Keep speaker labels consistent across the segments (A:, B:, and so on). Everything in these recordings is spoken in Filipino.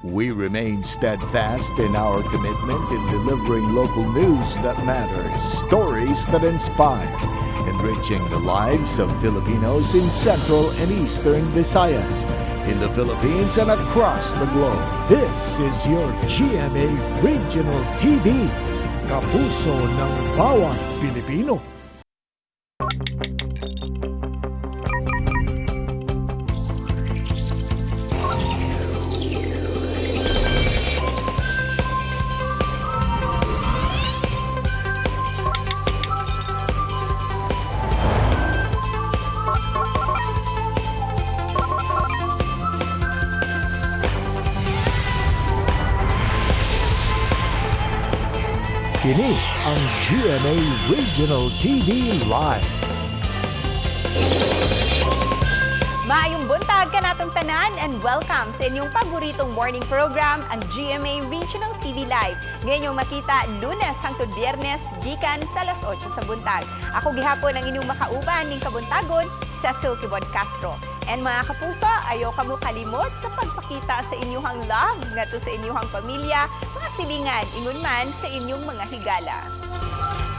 A: We remain steadfast in our commitment in delivering local news that matters, stories that inspire, enriching the lives of Filipinos in Central and Eastern Visayas, in the Philippines and across the globe. This is your GMA Regional TV, kapuso ng bawat Pilipino. Kini ang GMA Regional TV Live.
B: Maayong buntag ka natong tanan and welcome sa inyong paboritong morning program, ang GMA Regional TV Live. Ngayon makita Lunes hangtod Biyernes, gikan sa alas 8 sa buntag. Ako gihapon ang inyong makauban ning kabuntagon, Cecil Kibon Castro. And mga kapuso, ayaw kamo kalimot sa pagpakita sa inyong love ngadto sa inyong pamilya, mga silingan, ingon man sa inyong mga higala.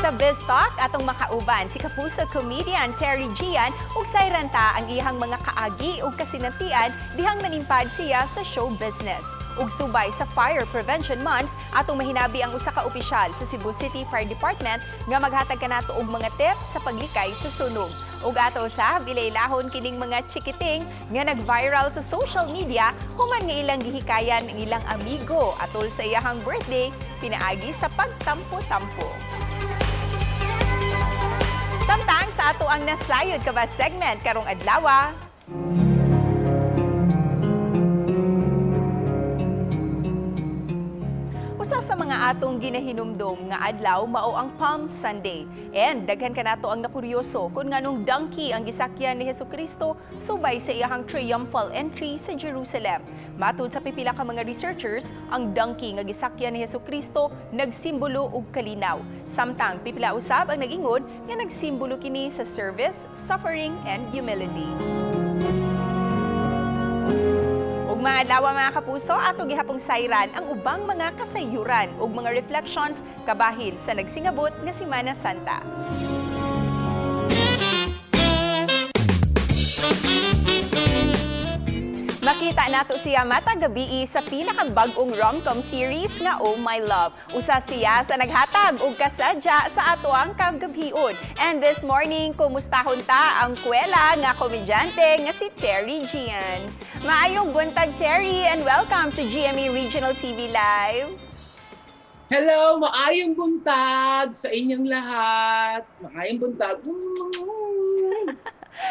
B: Sa Biz Talk, atong makauban si kapuso comedian Terry Gian ug sayranta ang iyang mga kaagi ug kasinatian dihang nanimpad siya sa show business. Ug subay sa Fire Prevention Month, atong mahinabi ang usa ka opisyal sa Cebu City Fire Department nga maghatag kanato og mga tips sa paglikay sa sunog. Ug ato sa bilaylahon kining mga chikiting nga nag-viral sa social media human nga ilang gihikayan ang ilang amigo atol sa iyahang birthday pinaagi sa pagtampo-tampo. Samtang sa ato ang nasayod ka ba segment karong adlaw. Usa sa mga atong ginahinumdom nga adlaw mao ang Palm Sunday. And daghan kanato ang nakuryoso kung nganong donkey ang gisakyan ni Jesucristo subay sa iyahang triumphal entry sa Jerusalem. Matud sa pipila ka mga researchers, ang donkey nga gisakyan ni Jesucristo nagsimbolo og kalinaw. Samtang pipila usab ang nag-ingon nga nagsimbolo kini sa service, suffering and humility. Mga adlaw mga kapuso, ato gihapong sayran ang ubang mga kasayuran ug mga reflections kabahil sa nagsingabot nga Semana Santa. Makita nato siya matag gabi sa pinakabag-ong rom-com series nga Oh My Love. Usa siya sa naghatag og kasadya sa ato ang kagabion. And this morning, kumustahon ta ang kwela nga komedyante nga si Terry Gian. Maayong buntag Terry and welcome to GMA Regional TV Live.
C: Hello, maayong buntag sa inyong lahat. Maayong buntag.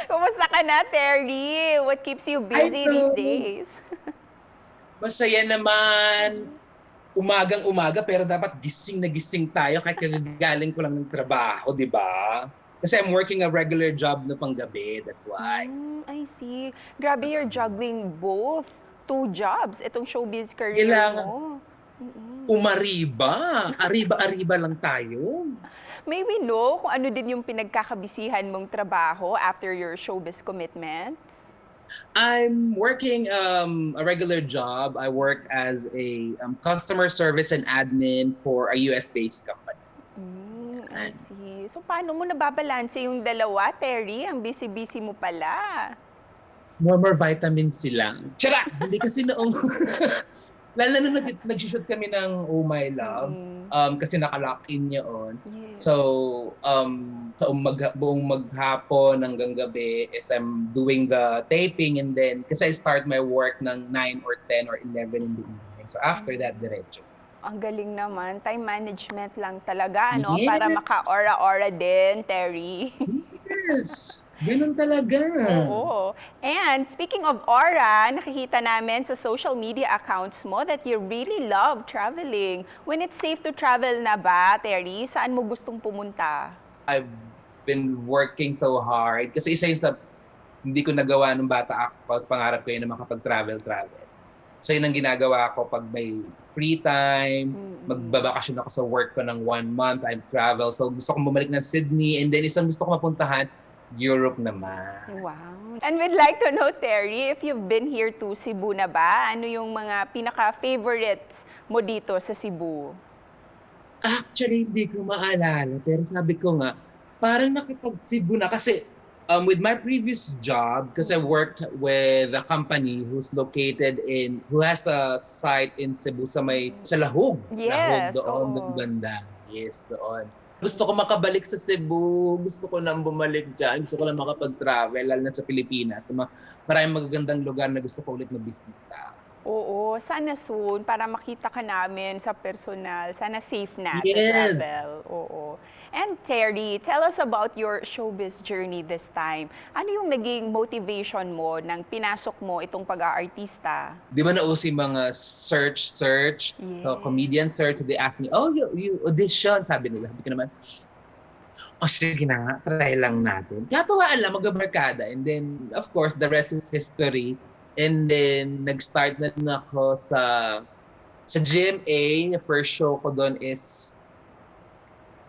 B: Kumusta ka na, Terry? What keeps you busy these days?
C: Masaya naman. Umagang-umaga pero dapat gising na gising tayo kahit galing ko lang ng trabaho, di ba? Kasi I'm working a regular job na panggabi, that's why.
B: I see. Grabe, you're juggling both. 2 jobs, itong showbiz career
C: Kailangan
B: mo.
C: umariba. Ariba-ariba lang tayo.
B: May we know kung ano din yung pinagkakabisihan mong trabaho after your showbiz commitments?
C: I'm working a regular job. I work as a customer service and admin for a US-based company.
B: I see. So paano mo nababalanse yung dalawa, Terry? Ang busy-busy mo pala.
C: More vitamins sila. Tiyara! Hindi kasi noong... Lalo na nag-shoot kami ng Oh My Love kasi naka-lock in yun.
B: Yes.
C: So, buong maghapon hanggang gabi is I'm doing the taping and then kasi I start my work ng 9 or 10 or 11 in the evening. So after that, diretso.
B: Ang galing naman. Time management lang talaga, ano?
C: Yes.
B: Para maka-ora-ora din, Terry.
C: Yes! Ganun talaga.
B: Oo. And speaking of aura, nakikita namin sa social media accounts mo that you really love traveling. When it's safe to travel na ba, Terry? Saan mo gustong pumunta?
C: I've been working so hard kasi isa yun sa hindi ko nagawa nung bata ako. Pangarap ko yun na makapag-travel. So yun ang ginagawa ko pag may free time, magbabakasyon ako sa work ko ng 1 month, I've travel. So gusto kong bumalik ng Sydney and then isang gusto ko mapuntahan, Europe naman.
B: Wow. And we'd like to know, Terry, if you've been here to Cebu na ba? Ano yung mga pinaka-favorites mo dito sa Cebu?
C: Actually, hindi ko maalala. Pero sabi ko nga, parang nakipag-Cebu na. Kasi with my previous job, kasi I worked with a company who has a site in Cebu sa Lahog.
B: Yes,
C: Lahog doon,
B: oo.
C: banda. Yes, doon. Gusto ko makabalik sa Cebu. Gusto ko nang bumalik dyan. Gusto ko lang makapag-travel, lalo na sa Pilipinas. Maraming magagandang lugar na gusto ko ulit mabisita.
B: Oo, sana soon para makita ka namin sa personal. Sana safe na to
C: Yes.
B: travel. Oo. And Terry, tell us about your showbiz journey this time. Ano yung naging motivation mo nang pinasok mo itong pag-aartista?
C: Di ba nauso yung mga search,
B: Yes.
C: comedian search, they ask me, oh, you audition, sabi nila. Sabi ko naman, sige na nga, try lang natin. Katuwaan lang, mag-barkada. And then, of course, the rest is history. And then, nag-start na ako sa GMA. The first show ko doon is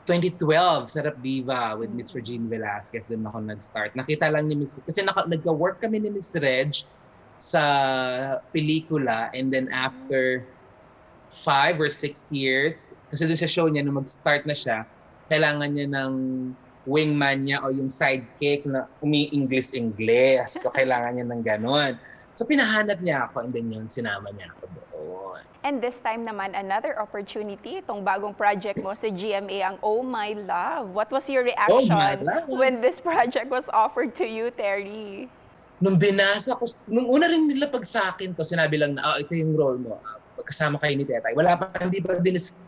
C: 2012, Sarap Diva with Miss Regine Velasquez. Doon ako nag-start. Nakita lang ni Miss, kasi nagka-work kami ni Miss Reg sa pelikula. And then after 5 or 6 years, kasi doon sa show niya, nung mag-start na siya, kailangan niya ng wingman niya o yung sidekick na umi-English. So kailangan niya ng ganon. So pinahanap niya ako and then yun, sinama niya ako doon.
B: And this time naman, another opportunity, itong bagong project mo sa GMA, ang Oh My Love. What was your reaction when this project was offered to you, Terry?
C: Nung binasa ko, nung una rin nila pag sa akin to, sinabi lang na, ito yung role mo, magkasama kayo ni Tetay. Wala pa, hindi pa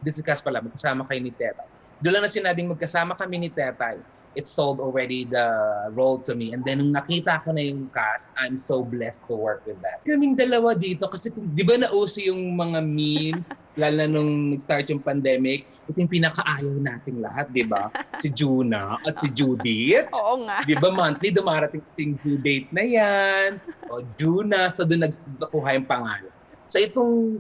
C: discuss pala, magkasama kayo ni Tetay. Doon lang na sinabing magkasama kami ni Tetay. It sold already the role to me. And then nung nakita ko na yung cast, I'm so blessed to work with that. Kaming dalawa dito kasi di ba nauso yung mga memes, lalo na nung nag-start yung pandemic, ito yung pinakaayaw nating lahat, di ba? Si Juna at si Judith.
B: Oo nga.
C: Di ba monthly dumarating yung due date na yan. O Juna, so doon nagkuha yung pangalan. So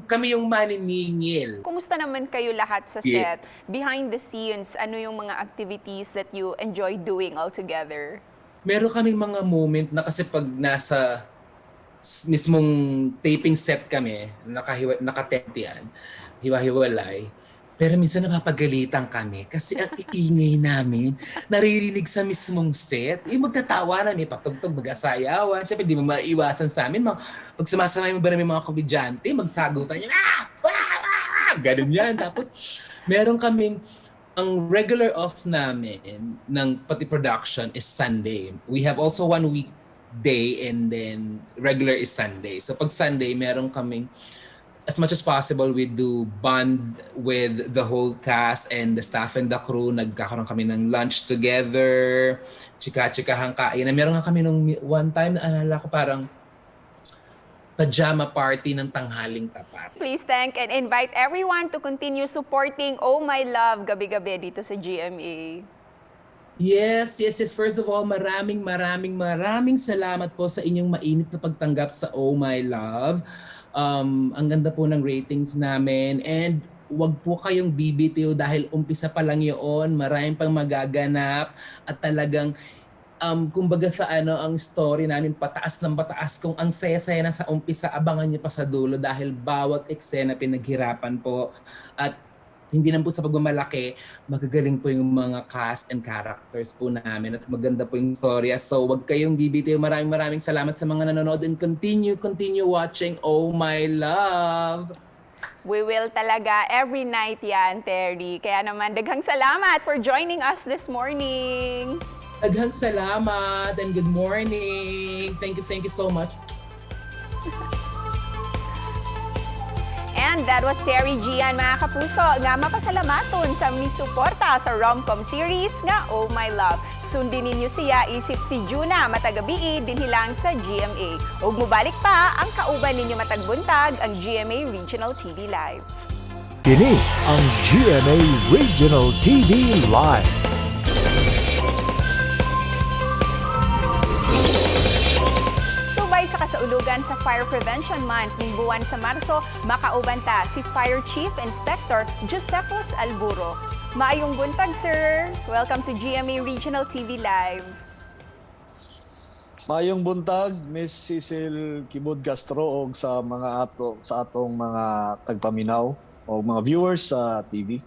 C: kami yung maniningil.
B: Kumusta naman kayo lahat sa set? Behind the scenes, ano yung mga activities that you enjoy doing all together?
C: Meron kaming mga moment na kasi pag nasa mismong taping set kami, nakatentian, hiwa-hiwalay, pero minsan napapagalitan kami kasi ang iingay namin naririnig sa mismong set. Yung magtatawanan, patugtog, mag-asayawan. Siyempre, di mo maiwasan sa amin. Pag sumasamay mo ba namin mga komedyante, magsagutan niya, ganun yan. Tapos, meron kaming, ang regular off namin ng pati production is Sunday. We have also 1 weekday and then regular is Sunday. So pag Sunday, meron kaming as much as possible, we do bond with the whole cast and the staff and the crew. Nagkakaroon kami ng lunch together, chika-chikahang kain. Meron nga kami nung one time, naalala ko parang pajama party ng tanghaling tapat.
B: Please thank and invite everyone to continue supporting Oh My Love gabi-gabi dito sa GMA.
C: Yes. First of all, maraming salamat po sa inyong mainit na pagtanggap sa Oh My Love. Ang ganda po ng ratings namin and wag po kayong bibitiw dahil umpisa pa lang yun, maraming pang magaganap at talagang kumbaga sa ang story namin pataas ng pataas, kung ang saya-saya na sa umpisa, abangan niyo pa sa dulo dahil bawat eksena pinaghirapan po at hindi lang po sa pagmamalaki, magagaling po yung mga cast and characters po namin at maganda po yung storya. So wag kayong bibitiw. Maraming salamat sa mga nanonood and continue watching Oh My Love.
B: We will talaga every night yan, Terry. Kaya naman, daghang salamat for joining us this morning.
C: Daghang salamat and good morning. Thank you so much.
B: And that was Terry Gian, mga kapuso, nga mapasalamaton sa misuporta sa rom-com series nga Oh My Love. Sundin ninyo siya, isip si Juna matagabi dinhilang sa GMA. Ug mubalik pa ang kauban ninyo matagbuntag ang GMA Regional TV Live.
A: Kini ang GMA Regional TV Live.
B: Sa kasaulugan sa Fire Prevention Month ng buwan sa Marso, makauban ta si Fire Chief Inspector Josepos Alburo. Maayong buntag, sir. Welcome to GMA Regional TV Live.
D: Mayong buntag, Miss Cecil Kibud Castro og sa atong mga tagpaminaw o mga viewers sa TV.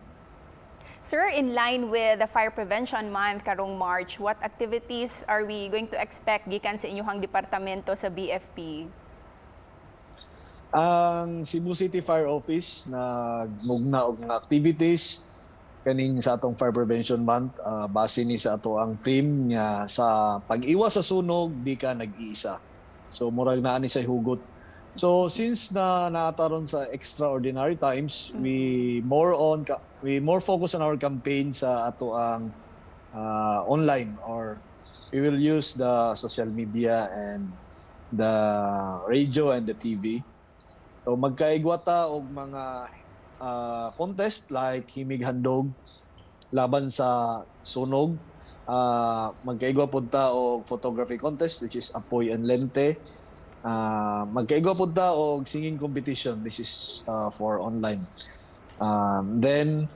B: Sir, in line with the Fire Prevention Month karong March, what activities are we going to expect gikan sa inyong departamento sa BFP?
D: Ang Cebu City Fire Office nagmugna og mga activities kaning sa atong Fire Prevention Month, base ni sa ato ang team nga sa pag-iwas sa sunog di ka nag-iisa. So murag naa ni sa hugot. So since naataron sa extraordinary times, we more focus on our campaign sa ato ang online, or we will use the social media and the radio and the TV. So magkaigwata og mga contest like himig handog laban sa sunog. Magkaigwa pud ta og photography contest which is apoy and lente. Magkaigwa pud ta og singing competition. This is for online. Then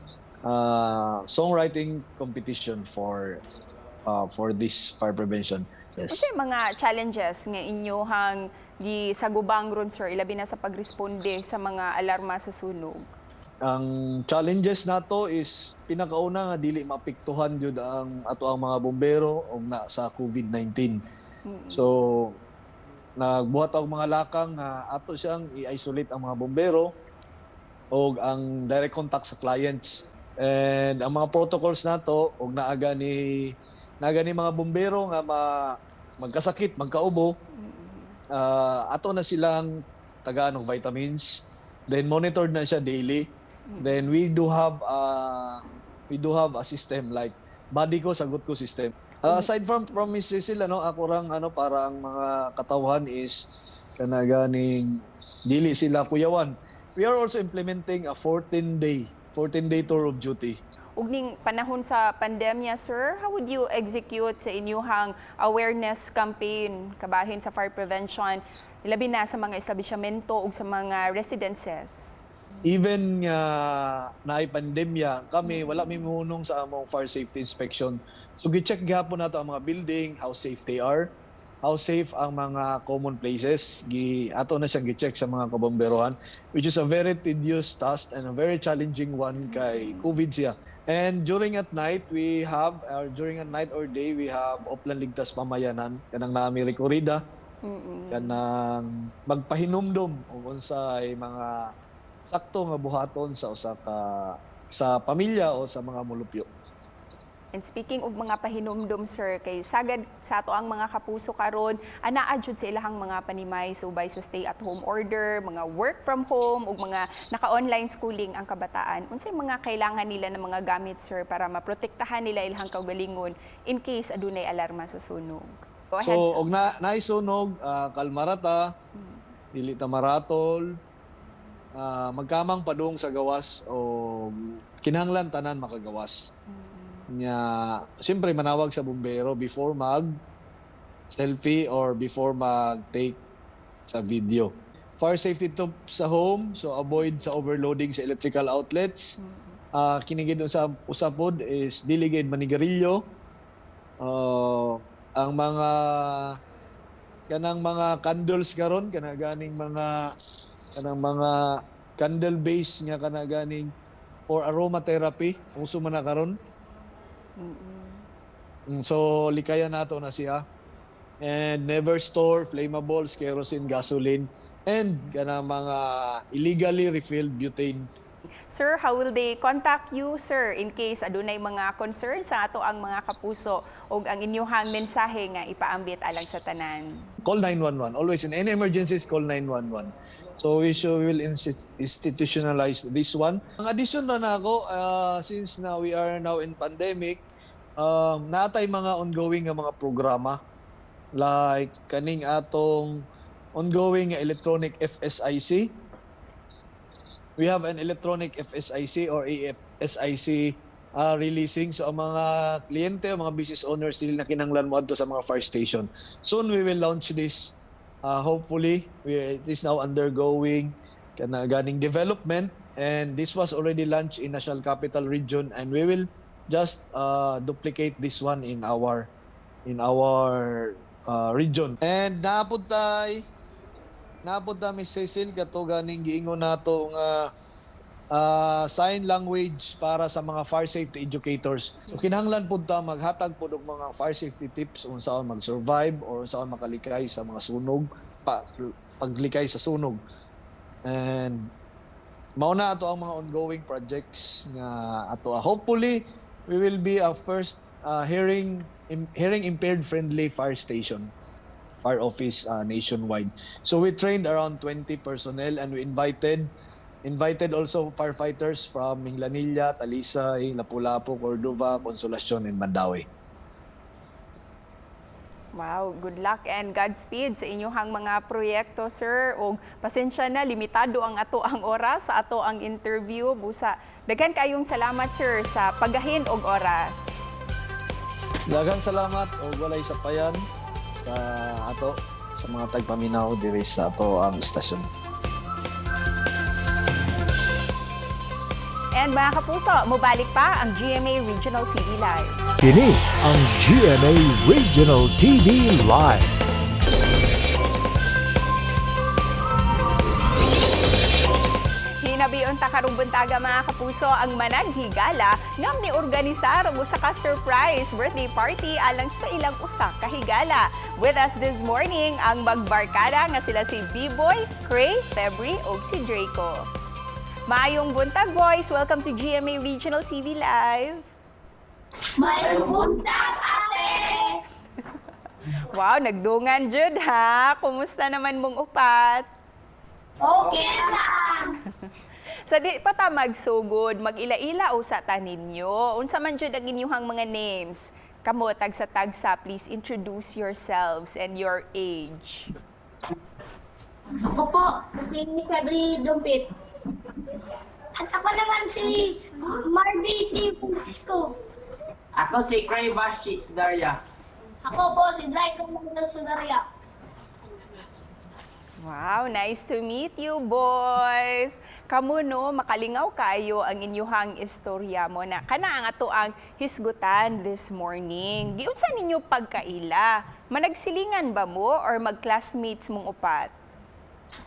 D: songwriting competition for this fire prevention. Yes.
B: Kasi mga challenges nga inyohang gisagubang ron, sir, ilabi na sa pagresponde sa mga alarma sa sunog?
D: Ang challenges nato is pinakauna nga dili mapiktuhan jud ang ato ang mga bombero og na sa COVID-19. So nagbuhat og mga lakang nga ato siyang i-isolate ang mga bombero og ang direct contact sa clients. And ang mga protocols nato og naaga ni mga bombero nga magkasakit, magkaubo, ato na silang tagaan og vitamins. Then monitored na siya daily. Then we do have a system like body ko sagot ko system. Aside from Miss Cecil, ako rang parang mga katawhan is kanaganing dili sila kuyawan. We are also implementing a 14-day tour of duty.
B: Ug ning panahon sa pandemya, sir, how would you execute sa inyong awareness campaign kabahin sa fire prevention, labi na sa mga establishmento ug sa mga residences?
D: Even naay pandemya, kami wala mi munong sa among fire safety inspection. So gi-check gihapon nato ang mga building, how safe they are, how safe ang mga common places. Ato na siyang gi-check sa mga kabomberohan, which is a very tedious task and a very challenging one kay COVID siya. And during at night or day, we have Oplan Ligtas Pamayanan, kanang naami rekorida, kanang magpahinumdom kung unsay mga sakto nga buhaton sa sa pamilya o sa mga mulupyo.
B: And speaking of mga pahinumdom, sir, kay sagad sa ato ang mga kapuso karon, anaa jud sa ilahang mga panimay subay sa stay-at-home order, mga work from home ug mga naka-online schooling ang kabataan. Unsay mga kailangan nila ng mga gamit, sir, para maprotektahan nila ilahang kaugalingon in case adunay alarma sa sunog? Go ahead,
D: So
B: sir.
D: og naay sunog, kalmarata, dili ta maratol, magkamang padung sa gawas o kinahanglan tanan makagawas. Nya siyempre manawag sa bombero before mag selfie or before mag-take sa video. Fire safety tip sa home, so avoid sa overloading sa electrical outlets. Kinigid sa usapod is diligid manigarilyo. Ang kanang mga candles karon kanaganing mga candle base nga kanaganing or aromatherapy uso man na karon. So likaya nato na siya. And never store flammables, kerosene, gasoline, and kanang mga illegally refilled butane.
B: Sir, how will they contact you, sir, in case adunay mga concerns sa ato ang mga kapuso ug ang inyong mensahe nga ipaambit alang sa tanan?
D: Call 911. Always in any emergencies, call 911. So we will institutionalize this one. Ang addition na nako, since now we are now in pandemic, natay mga ongoing nga mga programa like kaning atong ongoing electronic FSIC. We have an electronic FSIC or AFSIC releasing. So ang mga kliyente o mga business owners sila na kinahanglan mo adto sa mga fire station. Soon we will launch this. Hopefully, it is now undergoing ganing development, and this was already launched in National Capital Region, and we will just duplicate this one in our region. And napunta Miss Cecil kato ganing giingon nato nga sign language para sa mga fire safety educators. So kinahanglan pud ta maghatag pud og mga fire safety tips unsaon mag-survive or unsaon makalikay sa mga sunog, paglikay sa sunog. And mao na ato ang mga ongoing projects nga ato. Hopefully we will be a first hearing impaired friendly fire station, fire office nationwide. So we trained around 20 personnel and we invited also firefighters from Minglanilla, Talisay, Lapu-Lapu, Cordova, Consolacion, and Mandaue.
B: Wow, good luck and Godspeed sa inyong mga proyekto, sir. O pasensya na, limitado ang ato ang oras sa ato ang interview. Busa, daghan kayong salamat, sir, sa paggahin og oras.
D: Daghang salamat o walay sapayan sa ato, sa mga tagpaminaw diri sa ato ang istasyon.
B: And mga kapuso, mubalik pa ang GMA Regional TV Live.
A: Kini ang GMA Regional TV Live.
B: Hinabiyon ta karong buntaga mga kapuso ang managhigala ngam ni organisar og usa ka surprise birthday party alang sa ilang usa ka higala. With us this morning ang magbarkada nga sila si B-Boy, Cray, Febri ug si Draco. Maayong buntag, boys. Welcome to GMA Regional TV Live.
E: Maayong buntag, ate!
B: Wow, nagdungan jud ha. Kumusta naman mong upat?
E: Okay lang!
B: Sa di pa ta magsugod, mag-ila-ila usa ta ninyo. Unsa man jud ang inyong mga names? Kamo tagsa-tagsa, please introduce yourselves and your age.
E: Ako po, si Febri Dumpit. At ako naman si Marby si Francisco.
F: Ako si Cray Vashi Sudarya.
E: Ako po si Draco Sudarya.
B: Wow, nice to meet you, boys. Kamu no, makalingaw kayo ang inyong istorya mo na kana ang ato ang hisgutan this morning. Giunsa ninyo pagkaila? Managsilingan ba mo or mag-classmates mong upat?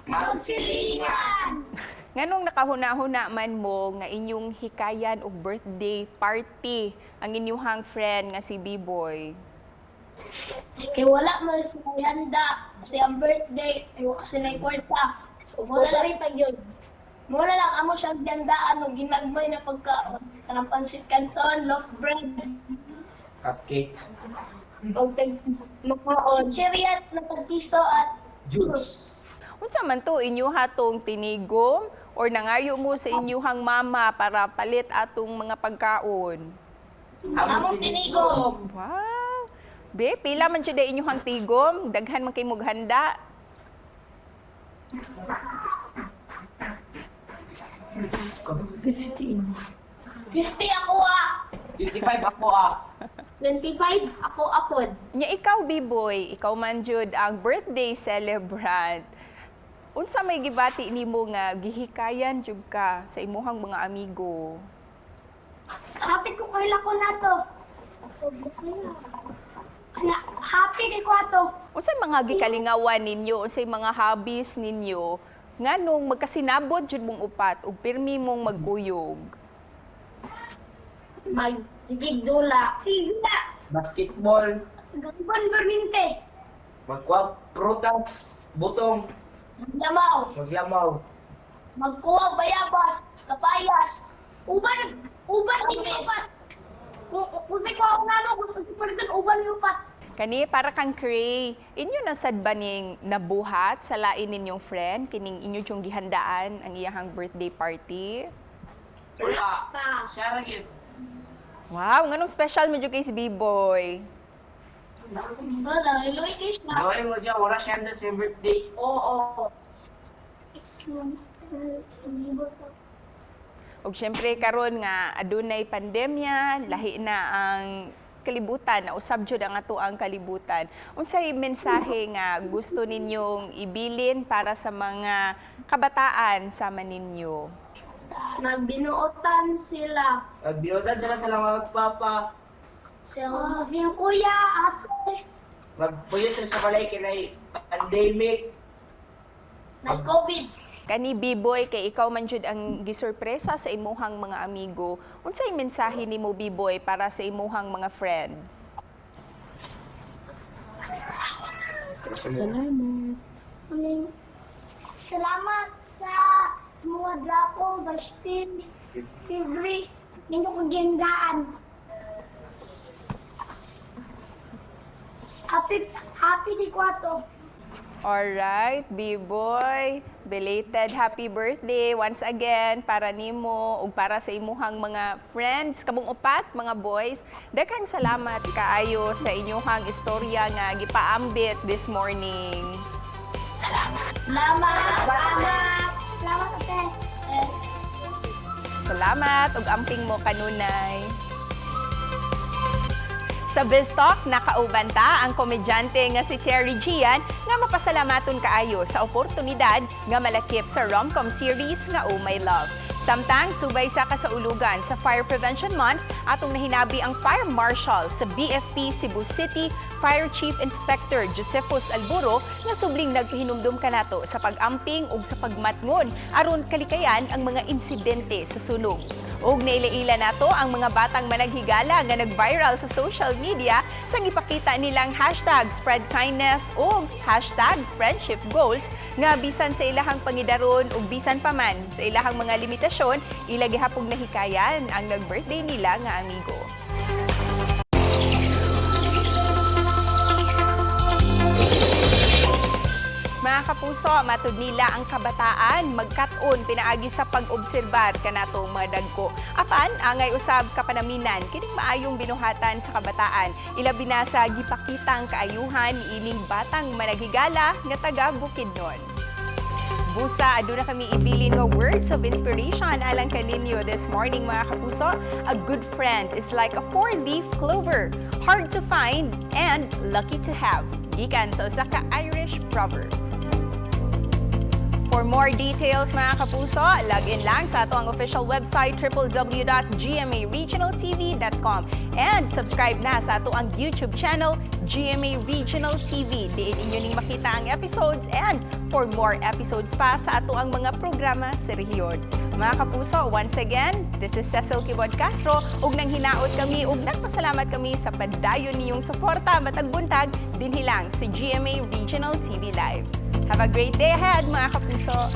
E: Magsilingan!
B: Nganong nakahuna-huna man mo nga inyong hikayan og birthday party ang inyong friend nga si B-Boy?
E: Kaya wala mo siya handa sa iyang birthday. Ayaw kasi na ikwarta. Wala lang pag yun. Muna lang amo siyang gandaan o ginagmay na pagkaon. Kanang pansit canton, loaf bread.
F: Cupcakes.
E: O magkaon. Chichirya na tagpiso at
F: Juice.
B: Unsa man to inyo hatong tinigom or nangayo mo sa inyong mama para palit atong mga pagkaon?
E: among tinigom.
B: Wow! Be, pila man jud inyong tigom? Daghan man kay mog handa.
E: 50 ako
F: 25 ako
E: 25 ako apod.
B: Nya ikaw, B-Boy, ikaw man jud ang birthday celebrant. Unsa may gibati nimo nga gihikayan jud ka sa imuhang mga amigo?
E: Happy ko kaila ko na to. Happy kay ko ato.
B: Unsay mga gikalingawan ninyo, unsay mga hobbies ninyo nganong magkasinabot jud mong upat ug pirmi mong magkuyog?
E: Magsigig dula. Sigla.
F: basketball,
E: Gagban berminte.
F: magkuha prutas, butong,
E: Maglamaw.
F: maglamaw,
E: Magkuha bayabas, kapayas. Uban ibes. Kung ko ako nalo, gusto ko palitan uban lupat.
B: Kani para kang Cray, inyo nasad ba ning nabuhat sa lain ninyong friend kining inyo yung gihandaan ang iyahang birthday party?
F: wala, siya ra gyud.
B: Wow, nganong special mo jud kay si B-Boy?
E: Wala, iloy kiss na.
F: Gawin mo dyan, wala siya handa sa birthday.
E: Oo.
B: Ug syempre karon nga adunay pandemya, lahi na ang kalibutan, na usab jud ang ato ang kalibutan. Unsay mensahe nga gusto ninyong ibilin para sa mga kabataan sama ninyo?
E: Nagbinuotan sila.
F: Nagbiyodan sila sa mga magpapa.
E: Yung kuya, ate.
F: Magpuyo sa balay kinay pandemic.
E: Nag-COVID.
B: Kani Biboy, kay ikaw man jud ang gisurpresa sa imuhang mga amigo. Unsay mensahe nimo Biboy para sa imuhang mga friends?
E: Salamat. Salamat sa mga drako, Bastin, Fibri, ninyo kagendaan. Happy di kwato.
B: Alright, B-boy, belated happy birthday once again para nimo ug para sa imuhang mga friends, kamong upat, mga boys. Daghang salamat kaayo sa inyong istorya nga gipaambit this morning.
E: Salamat, ate.
B: Salamat ug amping mo kanunay. Sa Biztalk, nakauban ta ang komedyante nga si Terry Gian nga mapasalamaton kaayo sa oportunidad nga malakip sa rom-com series nga Oh My Love. Samtang subay sa kasaulugan sa Fire Prevention Month, atong nahinabi ang Fire Marshal sa BFP Cebu City Fire Chief Inspector Josephus Alburo nga subling nagpahinumdum kanato sa pag-amping ug sa pagmatngon aron kalikayan ang mga insidente sa sunog. Og nailaila nato ang mga batang managhigala nga nag-viral sa social media sa gipakita nilang #SpreadKindness o #FriendshipGoals nga bisan sa ilahang pangidaron ug bisan pa man sa ilahang mga limitasyon, ila gihapong nahikayan ang nag-birthday nila nga amigo. Mga kapuso, matud nila ang kabataan magkat-on pinaagi sa pag-obserbar kanatong mga dagko. Apan, angay usab kapanaminan kining maayong binuhatan sa kabataan. Ilabi na sa gipakitang kaayuhan ining batang managhigala nga taga Bukidnon. Busa, aduna kami ibilin nga words of inspiration alang kaninyo this morning mga kapuso. A good friend is like a four-leaf clover, hard to find and lucky to have. Gikan sa usa ka Irish proverb. For more details mga kapuso, log in lang sa ato ang official website www.gmaregionaltv.com and subscribe na sa ato ang YouTube channel GMA Regional TV. Diin inyo ning makita ang episodes and for more episodes pa sa ato ang mga programa sa rehiyon. Mga kapuso, once again, this is Cecil Kibod Castro ug nang hinaot kami ug nagpasalamat kami sa padayon niyong suporta matag buntag dinhi lang sa GMA Regional TV Live. Have a great day ahead, mga kapuso!